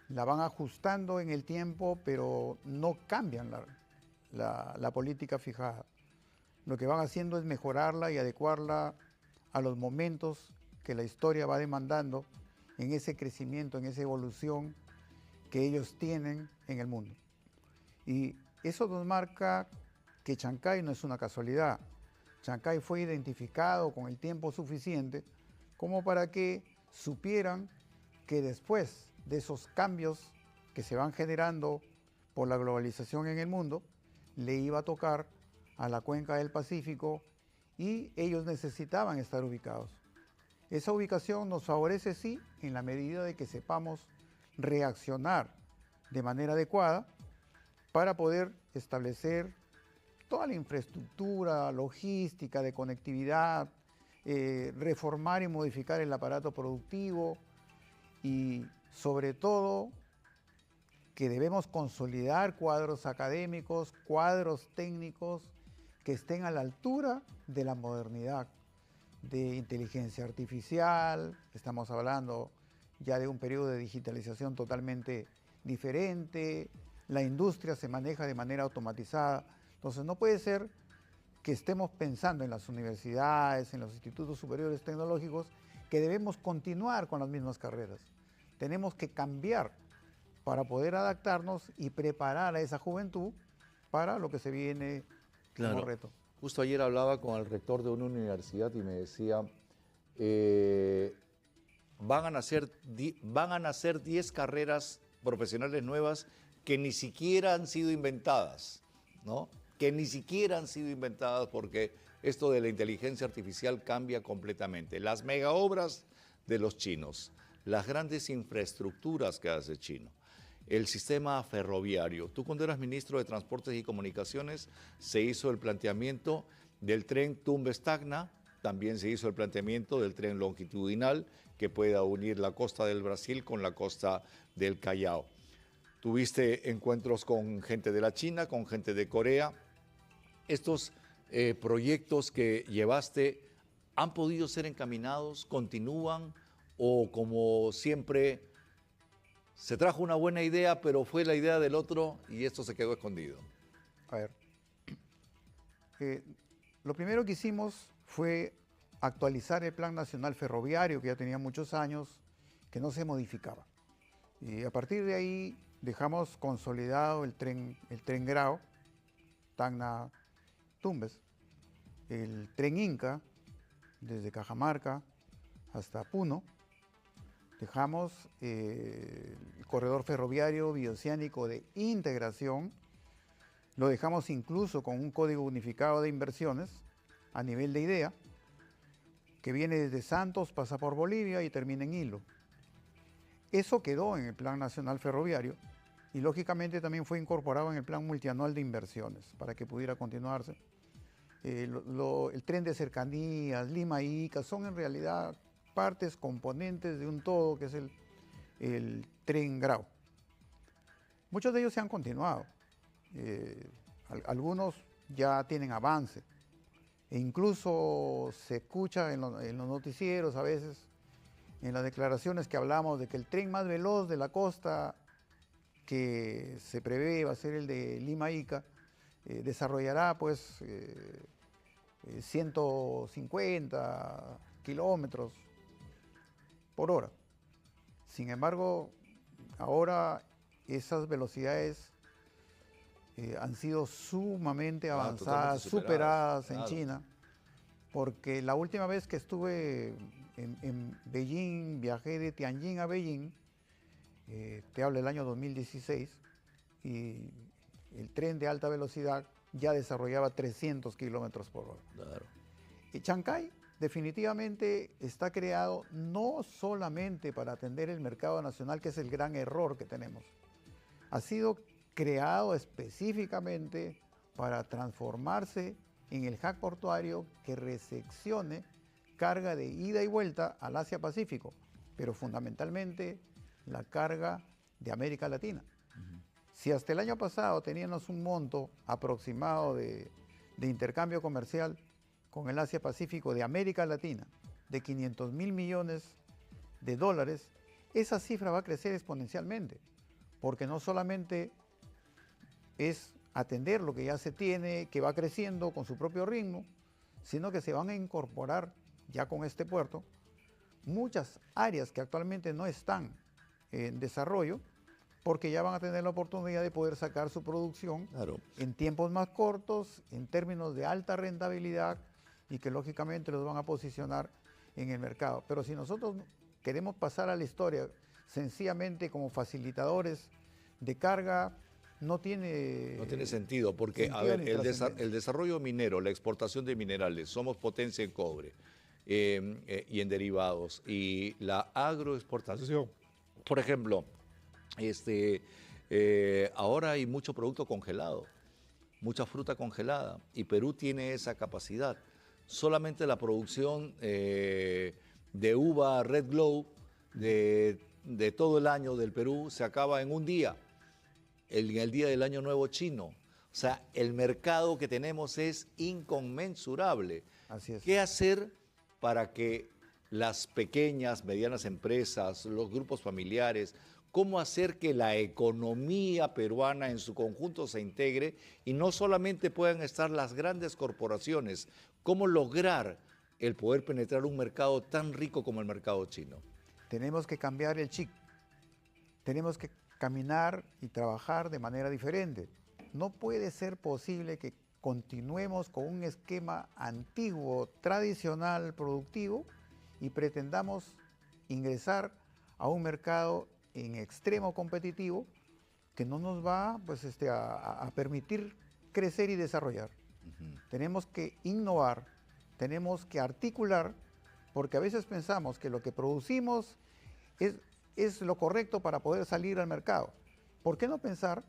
la van ajustando en el tiempo, pero no cambian la política fijada. Lo que van haciendo es mejorarla y adecuarla a los momentos que la historia va demandando en ese crecimiento, en esa evolución que ellos tienen en el mundo. Y eso nos marca que Chancay no es una casualidad. Chancay fue identificado con el tiempo suficiente como para que supieran que después de esos cambios que se van generando por la globalización en el mundo, le iba a tocar a la cuenca del Pacífico y ellos necesitaban estar ubicados. Esa ubicación nos favorece, sí, en la medida de que sepamos reaccionar de manera adecuada para poder establecer toda la infraestructura logística de conectividad, reformar y modificar el aparato productivo y sobre todo que debemos consolidar cuadros académicos, cuadros técnicos que estén a la altura de la modernidad, de inteligencia artificial. Estamos hablando ya de un periodo de digitalización totalmente diferente, la industria se maneja de manera automatizada, entonces no puede ser que estemos pensando en las universidades, en los institutos superiores tecnológicos, que debemos continuar con las mismas carreras. Tenemos que cambiar para poder adaptarnos y preparar a esa juventud para lo que se viene como reto. Justo ayer hablaba con el rector de una universidad y me decía, van a nacer 10 carreras profesionales nuevas que ni siquiera han sido inventadas, ¿no? Que ni siquiera han sido inventadas porque esto de la inteligencia artificial cambia completamente. Las megaobras de los chinos, las grandes infraestructuras que hace China, el sistema ferroviario. Tú cuando eras ministro de Transportes y Comunicaciones se hizo el planteamiento del tren Tumbes-Tacna, también se hizo el planteamiento del tren longitudinal que pueda unir la costa del Brasil con la costa del Callao. Tuviste encuentros con gente de la China, con gente de Corea. Estos proyectos que llevaste, ¿han podido ser encaminados? ¿Continúan? ¿O como siempre se trajo una buena idea, pero fue la idea del otro y esto se quedó escondido? A ver, lo primero que hicimos fue actualizar el Plan Nacional Ferroviario, que ya tenía muchos años, que no se modificaba. Y a partir de ahí dejamos consolidado el tren Grao, Tacna-Tumbes, el tren Inca, desde Cajamarca hasta Puno. Dejamos el corredor ferroviario bioceánico de integración, lo dejamos incluso con un código unificado de inversiones a nivel de idea, que viene desde Santos, pasa por Bolivia y termina en Hilo. Eso quedó en el Plan Nacional Ferroviario y lógicamente también fue incorporado en el plan multianual de inversiones para que pudiera continuarse. El tren de cercanías, Lima-Ica, son en realidad partes, componentes de un todo que es el tren Grau. Muchos de ellos se han continuado, algunos ya tienen avance, e incluso se escucha en los noticieros a veces, en las declaraciones que hablamos de que el tren más veloz de la costa que se prevé va a ser el de Lima-Ica, desarrollará pues 150 kilómetros por hora. Sin embargo, ahora esas velocidades han sido sumamente avanzadas, superadas en China, porque la última vez que estuve en Beijing, viajé de Tianjin a Beijing, te hablo del año 2016, y el tren de alta velocidad ya desarrollaba 300 kilómetros por hora. Claro. Y Chancay definitivamente está creado no solamente para atender el mercado nacional, que es el gran error que tenemos. Ha sido creado específicamente para transformarse en el hub portuario que recepcione carga de ida y vuelta al Asia-Pacífico, pero fundamentalmente la carga de América Latina. Si hasta el año pasado teníamos un monto aproximado de intercambio comercial con el Asia-Pacífico de América Latina de 500 mil millones de dólares, esa cifra va a crecer exponencialmente, porque no solamente es atender lo que ya se tiene, que va creciendo con su propio ritmo, sino que se van a incorporar ya con este puerto muchas áreas que actualmente no están en desarrollo, porque ya van a tener la oportunidad de poder sacar su producción en tiempos más cortos, en términos de alta rentabilidad, y que lógicamente los van a posicionar en el mercado. Pero si nosotros queremos pasar a la historia sencillamente como facilitadores de carga, no tiene sentido, porque a ver, el desarrollo minero, la exportación de minerales, somos potencia en cobre y en derivados, y la agroexportación, por ejemplo, ahora hay mucho producto congelado, mucha fruta congelada, y Perú tiene esa capacidad. Solamente la producción de uva Red Glow de todo el año del Perú se acaba en un día, en el día del Año Nuevo Chino. O sea, el mercado que tenemos es inconmensurable. Así es. ¿Qué hacer para que las pequeñas, medianas empresas, los grupos familiares, cómo hacer que la economía peruana en su conjunto se integre y no solamente puedan estar las grandes corporaciones? ¿Cómo lograr el poder penetrar un mercado tan rico como el mercado chino? Tenemos que cambiar el chip. Tenemos que caminar y trabajar de manera diferente. No puede ser posible que continuemos con un esquema antiguo, tradicional, productivo, y pretendamos ingresar a un mercado en extremo competitivo que no nos va pues, a permitir crecer y desarrollar. Tenemos que innovar, tenemos que articular, porque a veces pensamos que lo que producimos es lo correcto para poder salir al mercado. ¿Por qué no pensar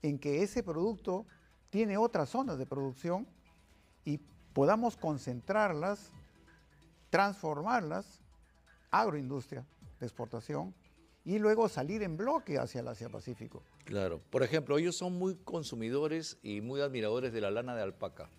en que ese producto tiene otras zonas de producción y podamos concentrarlas, transformarlas, agroindustria de exportación, y luego salir en bloque hacia el Asia-Pacífico? Claro. Por ejemplo, ellos son muy consumidores y muy admiradores de la lana de alpaca.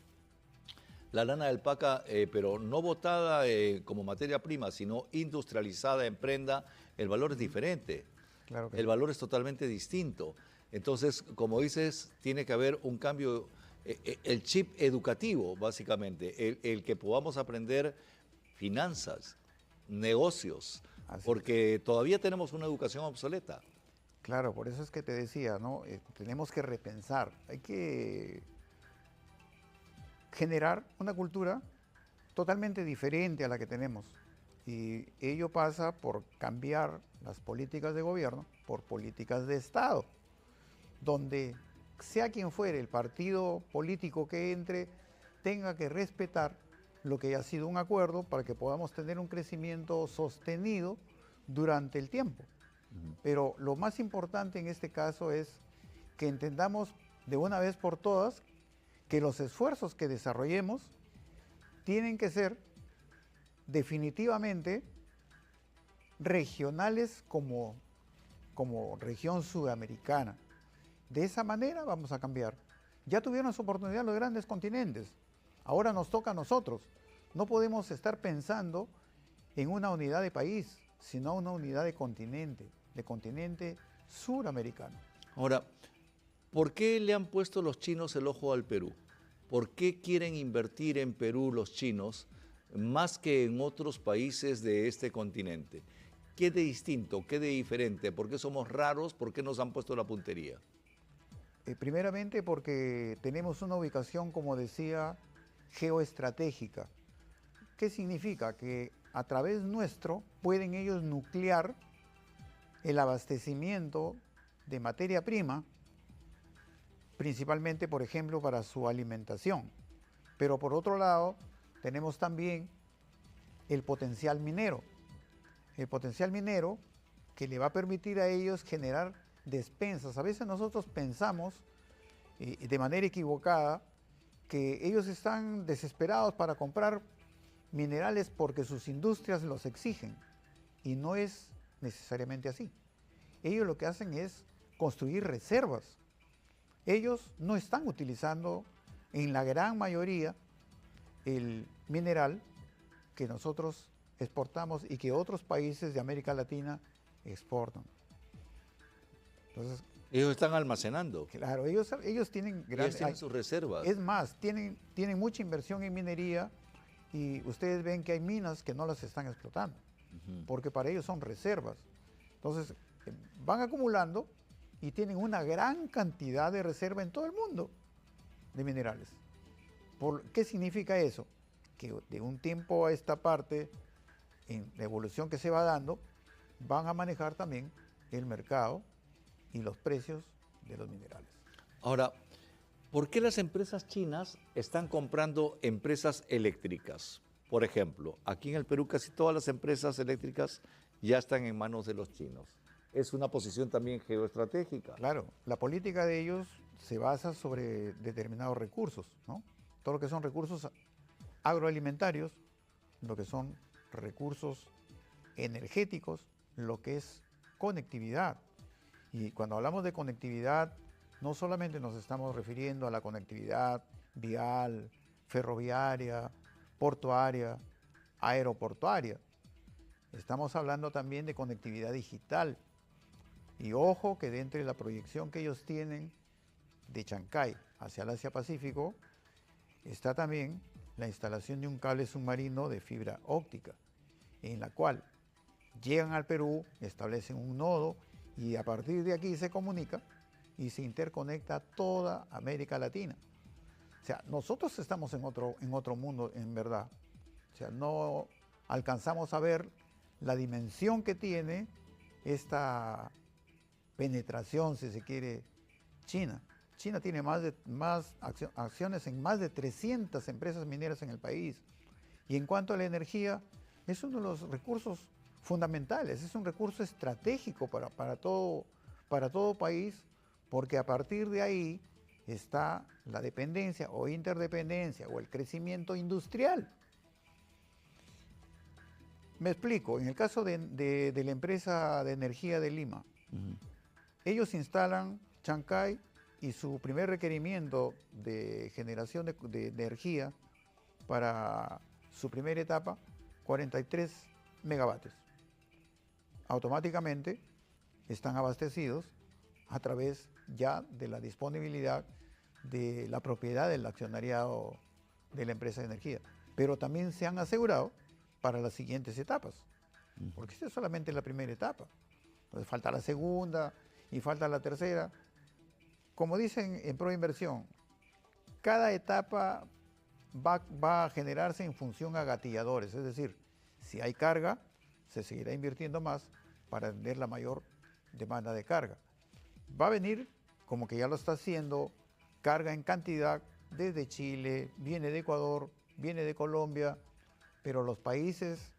La lana de alpaca, pero no botada como materia prima, sino industrializada en prenda, el valor es diferente. Claro que el valor es totalmente distinto. Entonces, como dices, tiene que haber un cambio, el chip educativo, básicamente, el que podamos aprender finanzas, negocios, porque todavía tenemos una educación obsoleta. Claro, por eso es que te decía, ¿no? Tenemos que repensar, hay que generar una cultura totalmente diferente a la que tenemos. Y ello pasa por cambiar las políticas de gobierno por políticas de Estado, donde sea quien fuere el partido político que entre, tenga que respetar lo que ha sido un acuerdo para que podamos tener un crecimiento sostenido durante el tiempo. Pero lo más importante en este caso es que entendamos de una vez por todas que los esfuerzos que desarrollemos tienen que ser definitivamente regionales como región sudamericana. De esa manera vamos a cambiar. Ya tuvieron su oportunidad los grandes continentes. Ahora nos toca a nosotros. No podemos estar pensando en una unidad de país, sino una unidad de continente suramericano. Ahora, ¿por qué le han puesto los chinos el ojo al Perú? ¿Por qué quieren invertir en Perú los chinos más que en otros países de este continente? ¿Qué de distinto, qué de diferente? ¿Por qué somos raros? ¿Por qué nos han puesto la puntería? Primeramente porque tenemos una ubicación, como decía, geoestratégica. ¿Qué significa? Que a través nuestro pueden ellos nuclear el abastecimiento de materia prima, principalmente, por ejemplo, para su alimentación. Pero por otro lado, tenemos también el potencial minero. El potencial minero que le va a permitir a ellos generar despensas. A veces nosotros pensamos de manera equivocada que ellos están desesperados para comprar minerales porque sus industrias los exigen, y no es necesariamente así. Ellos lo que hacen es construir reservas. Ellos no están utilizando en la gran mayoría el mineral que nosotros exportamos y que otros países de América Latina exportan. Entonces, Ellos están almacenando. claro, ellos tienen Ellos tienen sus reservas. Es más, tienen mucha inversión en minería, y ustedes ven que hay minas que no las están explotando, porque para ellos son reservas. Entonces, van acumulando y tienen una gran cantidad de reserva en todo el mundo de minerales. ¿Qué significa eso? Que de un tiempo a esta parte, en la evolución que se va dando, van a manejar también el mercado y los precios de los minerales. Ahora, ¿por qué las empresas chinas están comprando empresas eléctricas? Por ejemplo, aquí en el Perú casi todas las empresas eléctricas ya están en manos de los chinos. Es una posición también geoestratégica. Claro, la política de ellos se basa sobre determinados recursos, ¿no? Todo lo que son recursos agroalimentarios, lo que son recursos energéticos, lo que es conectividad. Y cuando hablamos de conectividad, no solamente nos estamos refiriendo a la conectividad vial, ferroviaria, portuaria, aeroportuaria. Estamos hablando también de conectividad digital. Y ojo que dentro de la proyección que ellos tienen de Chancay hacia el Asia-Pacífico, está también la instalación de un cable submarino de fibra óptica, en la cual llegan al Perú, establecen un nodo, y a partir de aquí se comunica y se interconecta toda América Latina. O sea, nosotros estamos en otro mundo, en verdad. O sea, no alcanzamos a ver la dimensión que tiene esta penetración, si se quiere, China. China tiene acciones en más de 300 empresas mineras en el país. Y en cuanto a la energía, es uno de los recursos fundamentales, es un recurso estratégico para todo país, porque a partir de ahí está la dependencia o interdependencia o el crecimiento industrial. Me explico, en el caso de la empresa de energía de Lima, ellos instalan Chancay y su primer requerimiento de generación de energía para su primera etapa, 43 megavatios. Automáticamente están abastecidos a través ya de la disponibilidad de la propiedad del accionariado de la empresa de energía. Pero también se han asegurado para las siguientes etapas, porque esta es solamente la primera etapa. Entonces falta la segunda y falta la tercera. Como dicen en Proinversión, cada etapa va a generarse en función a gatilladores, es decir, si hay carga, se seguirá invirtiendo más para tener la mayor demanda de carga. Va a venir, como que ya lo está haciendo, carga en cantidad desde Chile, viene de Ecuador, viene de Colombia, pero los países,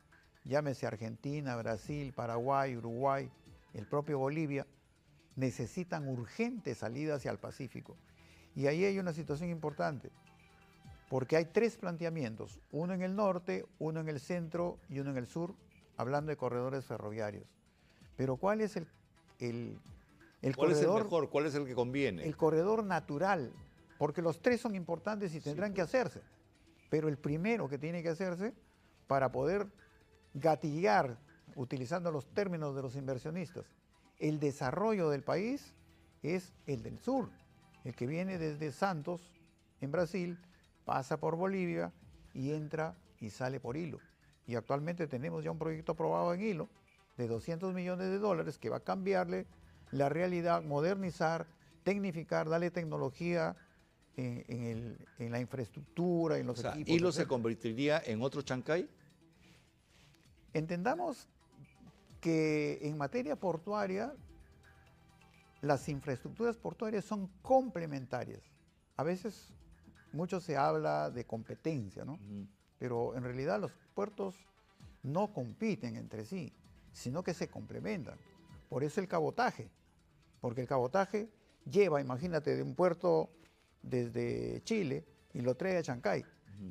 llámese Argentina, Brasil, Paraguay, Uruguay, el propio Bolivia, necesitan urgentes salidas hacia el Pacífico. Y ahí hay una situación importante, porque hay 3 planteamientos, uno en el norte, uno en el centro y uno en el sur, hablando de corredores ferroviarios. Pero ¿cuál es el ¿Cuál es el corredor? mejor? ¿Cuál es el que conviene? El corredor natural, porque los 3 son importantes y tendrán que hacerse. Pero el primero que tiene que hacerse para poder gatillar, utilizando los términos de los inversionistas, el desarrollo del país es el del sur, el que viene desde Santos, en Brasil, pasa por Bolivia y entra y sale por Hilo. Y actualmente tenemos ya un proyecto aprobado en Hilo de $200 millones que va a cambiarle la realidad, modernizar, tecnificar, darle tecnología en la infraestructura, en los equipos. ¿Hilo se convertiría en otro Chancay? Entendamos que en materia portuaria, las infraestructuras portuarias son complementarias. A veces mucho se habla de competencia, ¿no? Pero en realidad los puertos no compiten entre sí, sino que se complementan. Por eso el cabotaje, porque el cabotaje lleva, imagínate, de un puerto desde Chile y lo trae a Chancay,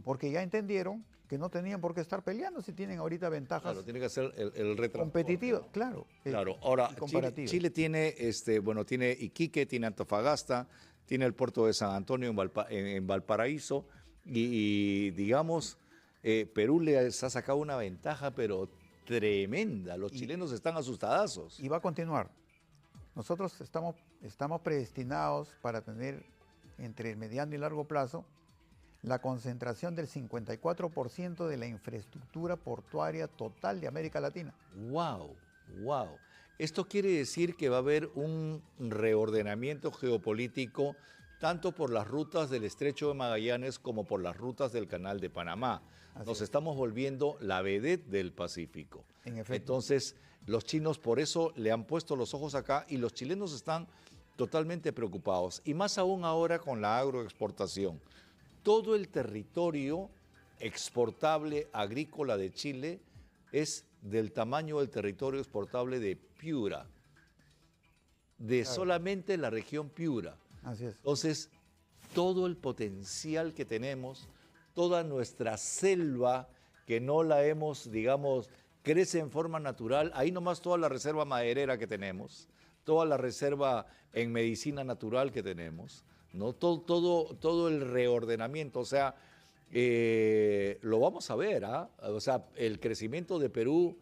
porque ya entendieron que no tenían por qué estar peleando si tienen ahorita ventajas. Claro, tiene que ser el retransporte, competitivas, ¿no? claro. Claro, ahora Chile tiene, tiene Iquique, tiene Antofagasta, tiene el puerto de San Antonio en Valparaíso y digamos, Perú les ha sacado una ventaja, pero tremenda. Los chilenos están asustadazos. Y va a continuar. Nosotros estamos predestinados para tener entre el mediano y largo plazo la concentración del 54% de la infraestructura portuaria total de América Latina. ¡Wow! ¡Wow! Esto quiere decir que va a haber un reordenamiento geopolítico tanto por las rutas del Estrecho de Magallanes como por las rutas del Canal de Panamá. Nos estamos volviendo la vedette del Pacífico. En efecto. Entonces, los chinos por eso le han puesto los ojos acá y los chilenos están totalmente preocupados. Y más aún ahora con la agroexportación. Todo el territorio exportable agrícola de Chile es del tamaño del territorio exportable de Piura, de solamente la región Piura. Así es. Entonces, todo el potencial que tenemos, toda nuestra selva que no la hemos, digamos, crece en forma natural, ahí nomás toda la reserva maderera que tenemos, toda la reserva en medicina natural que tenemos, ¿no? Todo el reordenamiento, o sea, lo vamos a ver, ¿ah? O sea, el crecimiento de Perú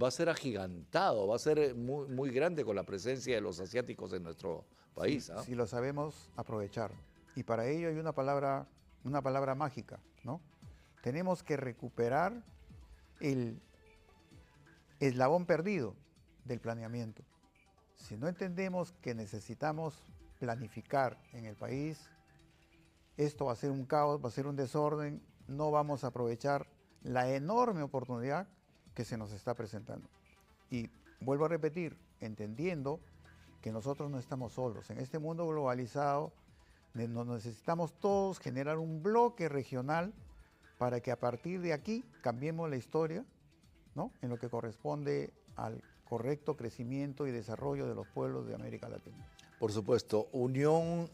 va a ser agigantado, va a ser muy, muy grande con la presencia de los asiáticos en nuestro país. Sí, ¿ah? si lo sabemos aprovechar. Y para ello hay una palabra mágica, ¿no? Tenemos que recuperar el eslabón perdido del planeamiento. Si no entendemos que necesitamos planificar en el país, esto va a ser un caos, va a ser un desorden, no vamos a aprovechar la enorme oportunidad que se nos está presentando. Y vuelvo a repetir, entendiendo que nosotros no estamos solos. En este mundo globalizado nos necesitamos todos generar un bloque regional para que a partir de aquí cambiemos la historia, ¿no? En lo que corresponde al correcto crecimiento y desarrollo de los pueblos de América Latina. Por supuesto, unión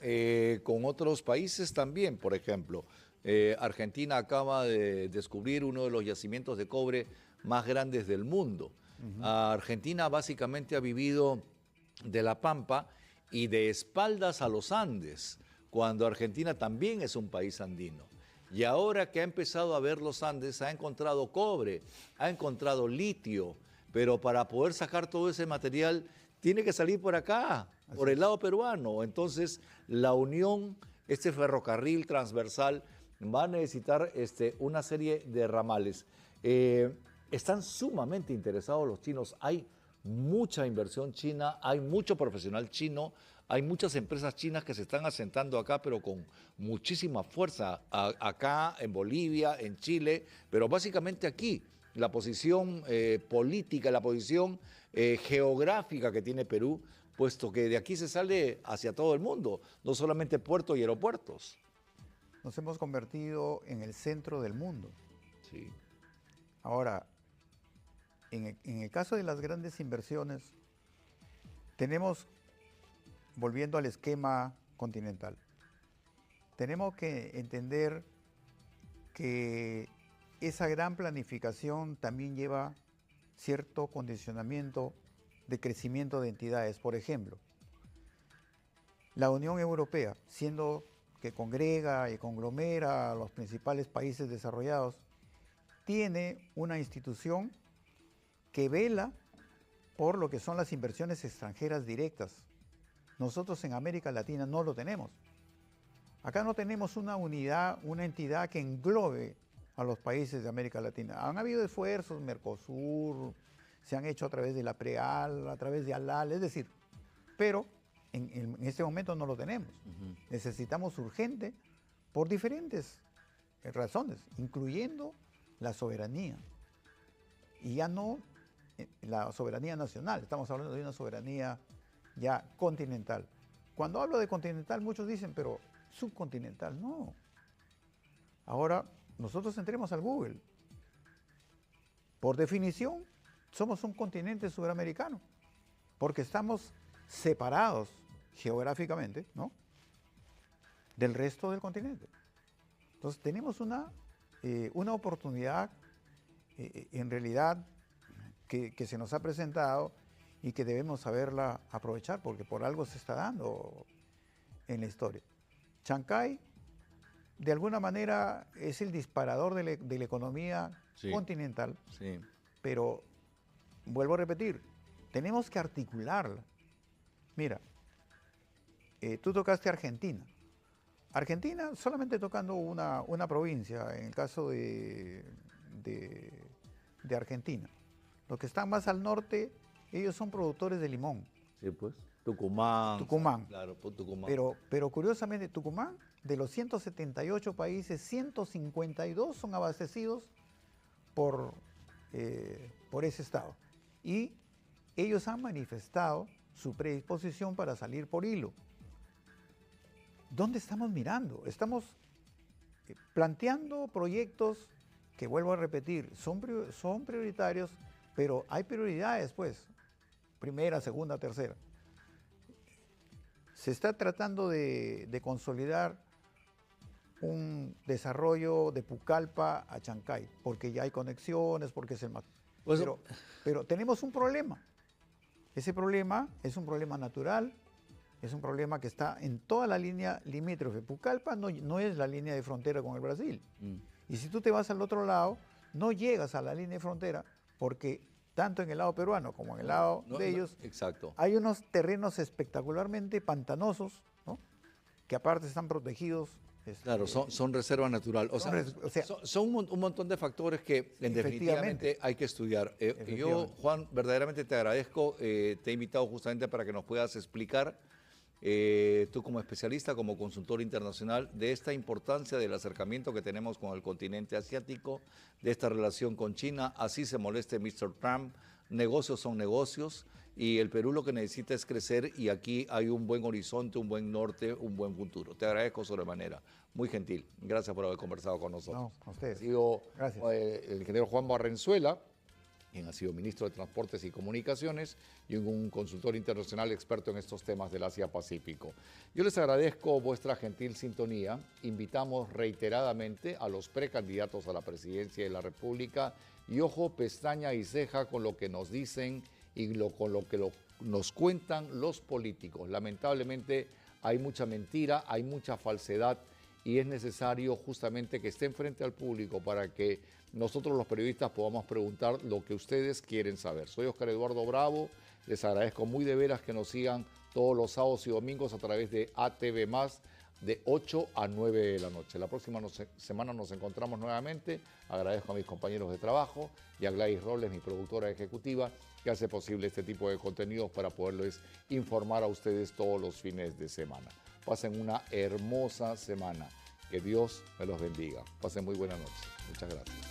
con otros países también, por ejemplo. Argentina acaba de descubrir uno de los yacimientos de cobre más grandes del mundo. Argentina básicamente ha vivido de la pampa y de espaldas a los Andes, cuando Argentina también es un país andino. Y ahora que ha empezado a ver los Andes, ha encontrado cobre, ha encontrado litio, pero para poder sacar todo ese material tiene que salir por acá, por el lado peruano. Entonces, la unión, este ferrocarril transversal, va a necesitar una serie de ramales. Están sumamente interesados los chinos. Hay mucha inversión china, hay mucho profesional chino, hay muchas empresas chinas que se están asentando acá, pero con muchísima fuerza, acá en Bolivia, en Chile, pero básicamente aquí. La posición política, la posición geográfica que tiene Perú, puesto que de aquí se sale hacia todo el mundo, no solamente puertos y aeropuertos. Nos hemos convertido en el centro del mundo. Sí. Ahora, en el caso de las grandes inversiones, tenemos, volviendo al esquema continental, tenemos que entender que esa gran planificación también lleva cierto condicionamiento de crecimiento de entidades. Por ejemplo, la Unión Europea, siendo que congrega y conglomera a los principales países desarrollados, tiene una institución que vela por lo que son las inversiones extranjeras directas. Nosotros en América Latina no lo tenemos. Acá no tenemos una unidad, una entidad que englobe a los países de América Latina. Han habido esfuerzos, Mercosur, se han hecho a través de la PREAL, a través de ALAL, es decir, pero en este momento no lo tenemos. Necesitamos urgente por diferentes razones, incluyendo la soberanía. Y ya no la soberanía nacional, estamos hablando de una soberanía ya continental. Cuando hablo de continental, muchos dicen, pero subcontinental, no. Ahora, nosotros entremos al Google. Por definición, somos un continente sudamericano, porque estamos separados geográficamente, ¿no?, del resto del continente. Entonces, tenemos una oportunidad, en realidad, que se nos ha presentado y que debemos saberla aprovechar, porque por algo se está dando en la historia. Chancay, de alguna manera, es el disparador de la economía continental, pero, vuelvo a repetir, tenemos que articularla. Mira, tú tocaste Argentina. Argentina solamente tocando una provincia, en el caso de Argentina. Los que están más al norte, ellos son productores de limón. Sí, pues. Tucumán. Claro, pues Tucumán. Pero curiosamente, Tucumán, de los 178 países, 152 son abastecidos por ese estado. Y ellos han manifestado su predisposición para salir por hilo. ¿Dónde estamos mirando? Estamos planteando proyectos que, vuelvo a repetir, son prioritarios, pero hay prioridades, pues, primera, segunda, tercera. Se está tratando de consolidar un desarrollo de Pucallpa a Chancay, porque ya hay conexiones, porque es el más... Pues, pero tenemos un problema. Ese problema es un problema natural, es un problema que está en toda la línea limítrofe. Pucallpa no es la línea de frontera con el Brasil. Y si tú te vas al otro lado, no llegas a la línea de frontera porque tanto en el lado peruano como en el lado de ellos, exacto, hay unos terrenos espectacularmente pantanosos, ¿no?, que aparte están protegidos. Claro, son reservas naturales. Son un montón de factores que definitivamente hay que estudiar. Yo, Juan, verdaderamente te agradezco. Te he invitado justamente para que nos puedas explicar, tú como especialista, como consultor internacional, de esta importancia del acercamiento que tenemos con el continente asiático, de esta relación con China. Así se moleste Mr. Trump. Negocios son negocios. Y el Perú lo que necesita es crecer, y aquí hay un buen horizonte, un buen norte, un buen futuro. Te agradezco sobremanera. Muy gentil. Gracias por haber conversado con nosotros. No, a ustedes. Ha sido Gracias. El ingeniero Juan Barrenzuela, quien ha sido ministro de Transportes y Comunicaciones y un consultor internacional experto en estos temas del Asia-Pacífico. Yo les agradezco vuestra gentil sintonía. Invitamos reiteradamente a los precandidatos a la presidencia de la República y ojo, pestaña y ceja con lo que nos dicen y con lo que nos cuentan los políticos. Lamentablemente hay mucha mentira, hay mucha falsedad y es necesario justamente que estén frente al público para que nosotros los periodistas podamos preguntar lo que ustedes quieren saber. Soy Oscar Eduardo Bravo, les agradezco muy de veras que nos sigan todos los sábados y domingos a través de ATV+, de 8 a 9 de la noche. La próxima semana nos encontramos nuevamente. Agradezco a mis compañeros de trabajo y a Gladys Robles, mi productora ejecutiva, que hace posible este tipo de contenidos para poderles informar a ustedes todos los fines de semana. Pasen una hermosa semana. Que Dios me los bendiga. Pasen muy buena noche. Muchas gracias.